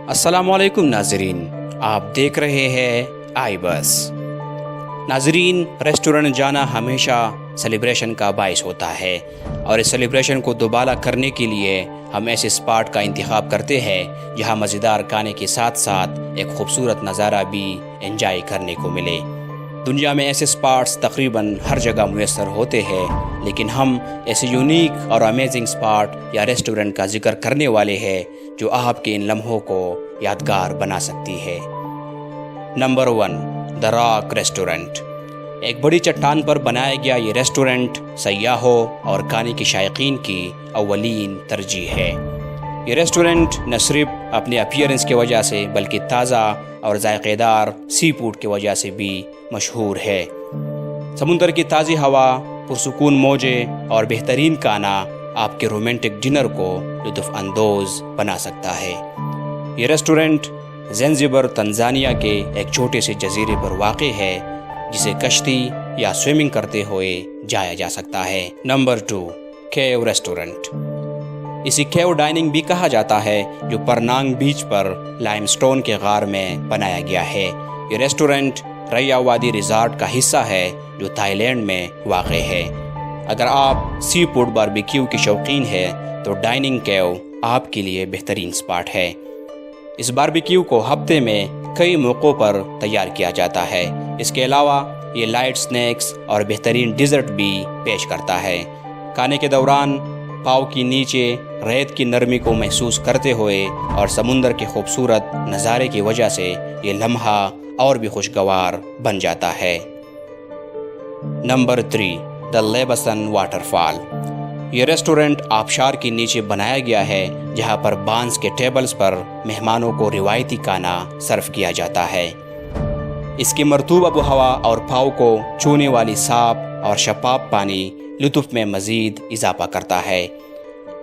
السلام علیکم ناظرین، آپ دیکھ رہے ہیں آئی بس۔ ناظرین، ریسٹورنٹ جانا ہمیشہ سیلیبریشن کا باعث ہوتا ہے، اور اس سیلیبریشن کو دوبارہ کرنے کے لیے ہم ایسے اسپاٹ کا انتخاب کرتے ہیں جہاں مزیدار کھانے کے ساتھ ساتھ ایک خوبصورت نظارہ بھی انجوائے کرنے کو ملے۔ دنیا میں ایسے اسپاٹس تقریباً ہر جگہ میسر ہوتے ہیں، لیکن ہم ایسے یونیک اور امیزنگ اسپاٹ یا ریسٹورنٹ کا ذکر کرنے والے ہیں جو آپ کے ان لمحوں کو یادگار بنا سکتی ہے۔ نمبر 1، دی راک ریسٹورنٹ۔ ایک بڑی چٹان پر بنایا گیا یہ ریسٹورنٹ سیاحوں اور کھانے کے شائقین کی اولین ترجیح ہے۔ یہ ریسٹورنٹ نہ صرف اپنے اپیئرنس کی وجہ سے بلکہ تازہ اور ذائقہ دار سی فوڈ کی وجہ سے بھی مشہور ہے۔ سمندر کی تازی ہوا، پرسکون موجیں اور بہترین کھانا آپ کے رومانٹک ڈنر کو لطف اندوز بنا سکتا ہے۔ یہ ریسٹورنٹ زنزبار، تنزانیہ کے ایک چھوٹے سے جزیرے پر واقع ہے جسے کشتی یا سوئمنگ کرتے ہوئے جایا جا سکتا ہے۔ نمبر 2، کیو ریسٹورنٹ۔ اسے کیو ڈائننگ بھی کہا جاتا ہے، جو پرنانگ بیچ پر لائم سٹون کے غار میں بنایا گیا ہے۔ یہ ریسٹورنٹ ریا وادی ریزارٹ کا حصہ ہے جو تھائی لینڈ میں واقع ہے۔ اگر آپ سی فوڈ باربیکیو کی شوقین ہیں تو ڈائننگ کیو آپ کے لیے بہترین اسپاٹ ہے۔ اس باربیکیو کو ہفتے میں کئی موقعوں پر تیار کیا جاتا ہے۔ اس کے علاوہ یہ لائٹ سنیکس اور بہترین ڈیزرٹ بھی پیش کرتا ہے۔ کھانے کے دوران پاؤ کی نیچے ریت کی نرمی کو محسوس کرتے ہوئے اور سمندر کے خوبصورت نظارے کی وجہ سے یہ لمحہ اور بھی خوشگوار بن جاتا ہے۔ نمبر 3، دی لیبسن واٹر فال۔ یہ ریسٹورنٹ آبشار کے نیچے بنایا گیا ہے جہاں پر بانس کے ٹیبلز پر مہمانوں کو روایتی کھانا سرو کیا جاتا ہے۔ اس کی مرطوب آب و ہوا اور پاؤ کو چھونے والی صاف اور شفاف پانی لطف میں مزید اضافہ کرتا ہے۔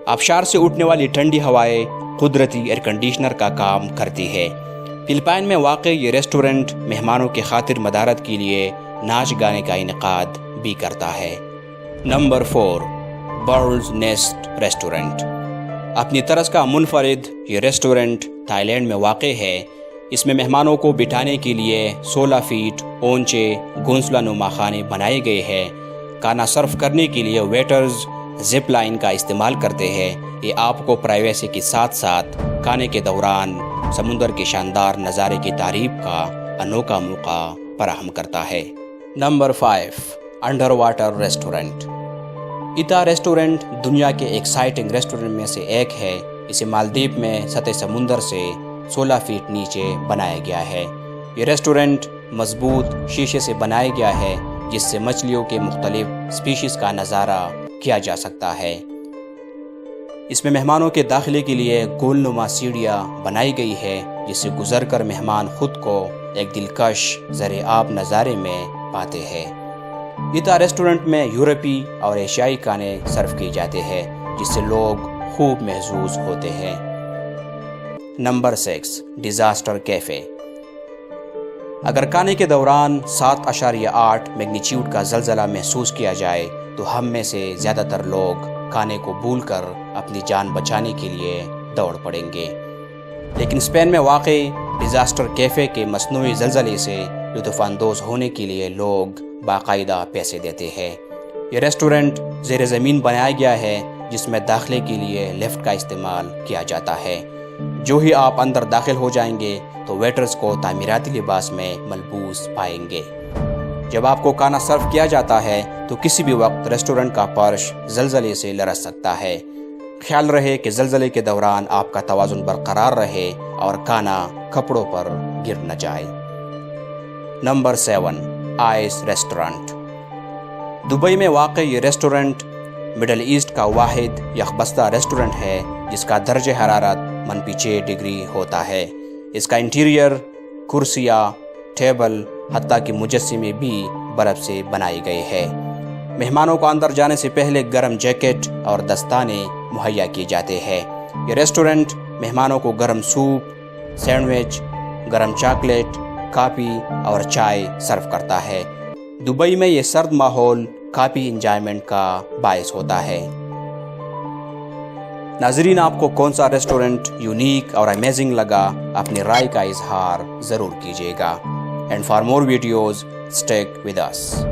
آبشار سے اٹھنے والی ٹھنڈی ہوائیں قدرتی ایئر کنڈیشنر کا کام کرتی ہے۔ فلپائن میں واقع یہ ریسٹورنٹ مہمانوں کی خاطر مدارت کے لیے ناچ گانے کا انعقاد بھی کرتا ہے۔ Number 4، Birds Nest Restaurant. اپنی طرز کا منفرد یہ ریسٹورنٹ تھائی لینڈ میں واقع ہے۔ اس میں مہمانوں کو بٹھانے کے لیے 16 فیٹ اونچے گھونسلہ نما خانے بنائے گئے ہیں۔ کھانا سرو کرنے کے لیے ویٹرز زپ لائن کا استعمال کرتے ہیں۔ یہ آپ کو پرائیویسی کے ساتھ ساتھ کھانے کے دوران سمندر کے شاندار نظارے کی تعریف کا انوکھا موقع فراہم کرتا ہے۔ نمبر 5، انڈر واٹر ریسٹورنٹ۔ ایتا ریسٹورنٹ دنیا کے ایکسائٹنگ ریسٹورنٹ میں سے ایک ہے۔ اسے مالدیپ میں سطح سمندر سے 16 فیٹ نیچے بنایا گیا ہے۔ یہ ریسٹورنٹ مضبوط شیشے سے بنایا گیا ہے جس سے مچھلیوں کے مختلف اسپیشیز کا نظارہ کیا جا سکتا ہے۔ اس میں مہمانوں کے داخلے کے لیے گول نما سیڑھیاں بنائی گئی ہے جس سے گزر کر مہمان خود کو ایک دلکش زرِ آب نظارے میں پاتے ہیں۔ ایتا ریسٹورنٹ میں یورپی اور ایشیائی کھانے سرو کیے جاتے ہیں جس سے لوگ خوب محظوظ ہوتے ہیں۔ Number 6، disaster cafe. اگر کھانے کے دوران 7.8 میگنیچیوڈ کا زلزلہ محسوس کیا جائے تو ہم میں سے زیادہ تر لوگ کھانے کو بھول کر اپنی جان بچانے کے لیے دوڑ پڑیں گے، لیکن اسپین میں واقع ڈیزاسٹر کیفے کے مصنوعی زلزلے سے لطف اندوز ہونے کے لیے لوگ باقاعدہ پیسے دیتے ہیں۔ یہ ریسٹورنٹ زیر زمین بنایا گیا ہے جس میں داخلے کے لیے لفٹ کا استعمال کیا جاتا ہے۔ جو ہی آپ اندر داخل ہو جائیں گے تو ویٹرز کو تعمیراتی لباس میں ملبوس پائیں گے۔ جب آپ کو کھانا سرو کیا جاتا ہے تو کسی بھی وقت ریسٹورنٹ کا فرش زلزلے سے لرز سکتا ہے۔ خیال رہے کہ زلزلے کے دوران آپ کا توازن برقرار رہے اور کھانا کپڑوں پر گر نہ جائے۔ Number 7، ice restaurant. دبئی میں واقع یہ ریسٹورنٹ مڈل ایسٹ کا واحد یخبستہ ریسٹورنٹ ہے جس کا درجہ حرارت -6 ڈگری ہوتا ہے۔ اس کا انٹیریئر، کرسیاں، ٹیبل، حتیٰ کہ مجسمے بھی برف سے بنائے گئے ہیں۔ مہمانوں کو اندر جانے سے پہلے گرم جیکٹ اور دستانے مہیا کیے جاتے ہیں۔ یہ ریسٹورنٹ مہمانوں کو گرم سوپ، سینڈوچ، گرم چاکلیٹ، کافی اور چائے سرو کرتا ہے۔ دبئی میں یہ سرد ماحول کافی انجوائمنٹ کا باعث ہوتا ہے۔ ناظرین آپ کو کون سا ریسٹورنٹ یونیک اور امیزنگ لگا اپنی رائے کا اظہار ضرور کیجیے گا. And for more videos stick with us.